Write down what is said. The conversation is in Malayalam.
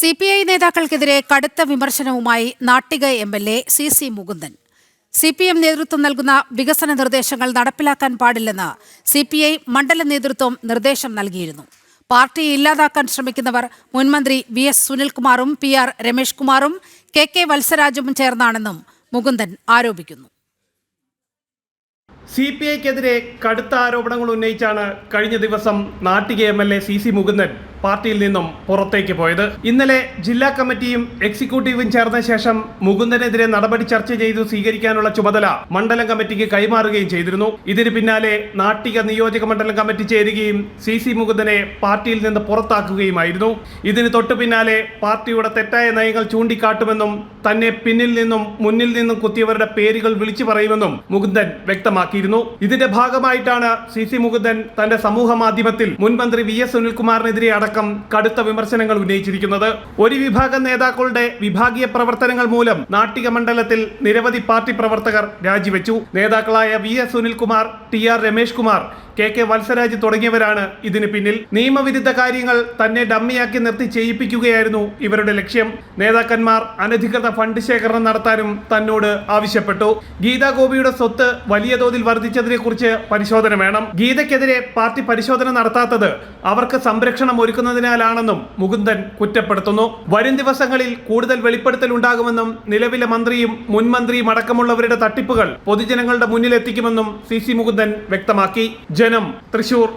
CPI നേതാക്കൾക്കെതിരെ കടുത്ത വിമർശനവുമായി Nattika MLA CC Mukundan. CPM നേതൃത്വം നൽകുന്ന വികസന നിർദ്ദേശങ്ങൾ നടപ്പിലാക്കാൻ പാടില്ലെന്ന് CPI മണ്ഡല നേതൃത്വം നിർദ്ദേശം നൽകിയിരുന്നു. പാർട്ടിയെ ഇല്ലാതാക്കാൻ ശ്രമിക്കുന്നവർ മുൻമന്ത്രി VS സുനിൽകുമാറും PR രമേഷ് കുമാറും KK വത്സരാജും ചേർന്നാണെന്നും മുകുന്ദൻ ആരോപിക്കുന്നു. CPIക്കെതിരെ കടുത്ത ആരോപണങ്ങൾ ഉന്നയിച്ചാണ് കഴിഞ്ഞ ദിവസം നാട്ടിക MLA CC മുകുന്ദൻ പാർട്ടിയിൽ നിന്നും പുറത്തേക്ക് പോയത്. ഇന്നലെ ജില്ലാ കമ്മിറ്റിയും എക്സിക്യൂട്ടീവും ചേർന്ന ശേഷം മുകുന്ദനെതിരെ നടപടി ചർച്ച ചെയ്തു സ്വീകരിക്കാനുള്ള ചുമതല മണ്ഡലം കമ്മിറ്റിക്ക് കൈമാറുകയും ചെയ്തിരുന്നു. ഇതിന് പിന്നാലെ നാട്ടിക നിയോജക മണ്ഡലം കമ്മിറ്റി ചേരുകയും CC മുകുന്ദനെ പാർട്ടിയിൽ നിന്ന് പുറത്താക്കുകയുമായിരുന്നു. ഇതിന് തൊട്ടു പിന്നാലെ പാർട്ടിയുടെ തെറ്റായ നയങ്ങൾ ചൂണ്ടിക്കാട്ടുമെന്നും തന്നെ പിന്നിൽ നിന്നും മുന്നിൽ നിന്നും കുത്തിയവരുടെ പേരുകൾ വിളിച്ചു പറയുമെന്നും മുകുന്ദൻ വ്യക്തമാക്കിയിരുന്നു. ഇതിന്റെ ഭാഗമായിട്ടാണ് CC മുകുന്ദൻ തന്റെ സമൂഹ മാധ്യമത്തിൽ മുൻമന്ത്രി VS സുനിൽകുമാറിനെതിരെ അടക്കം കടുത്ത വിമർശനങ്ങൾ ഉന്നയിച്ചിരിക്കുന്നത്. ഒരു വിഭാഗം നേതാക്കളുടെ വിഭാഗീയ പ്രവർത്തനങ്ങൾ മൂലം നാട്ടിക മണ്ഡലത്തിൽ നിരവധി പാർട്ടി പ്രവർത്തകർ രാജിവെച്ചു. നേതാക്കളായ VS Sunilkumar, TR Ramesh Kumar, KK Valsaraj തുടങ്ങിയവരാണ് ഇതിന് പിന്നിൽ. നിയമവിരുദ്ധ കാര്യങ്ങൾ തന്നെ ഡമ്മിയാക്കി നിർത്തി ചെയ്യിപ്പിക്കുകയായിരുന്നു ഇവരുടെ ലക്ഷ്യം. നേതാക്കന്മാർ അനധികൃത ഫണ്ട് ശേഖരണം നടത്താനും തന്നോട് ആവശ്യപ്പെട്ടു. ഗീതാ ഗോപിയുടെ സ്വത്ത് വലിയ തോതിൽ വർദ്ധിച്ചതിനെ കുറിച്ച് പരിശോധന വേണം. ഗീതയ്ക്കെതിരെ പാർട്ടി പരിശോധന നടത്താത്തത് അവർക്ക് സംരക്ഷണം ഒരുക്കുന്നതിനാലാണെന്നും മുകുന്ദൻ കുറ്റപ്പെടുത്തുന്നു. വരും ദിവസങ്ങളിൽ കൂടുതൽ വെളിപ്പെടുത്തൽ ഉണ്ടാകുമെന്നും നിലവിലെ മന്ത്രിയും മുൻമന്ത്രിയും അടക്കമുള്ളവരുടെ തട്ടിപ്പുകൾ പൊതുജനങ്ങളുടെ മുന്നിലെത്തിക്കുമെന്നും CC മുകുന്ദൻ വ്യക്തമാക്കി. ജനം, തൃശൂർ.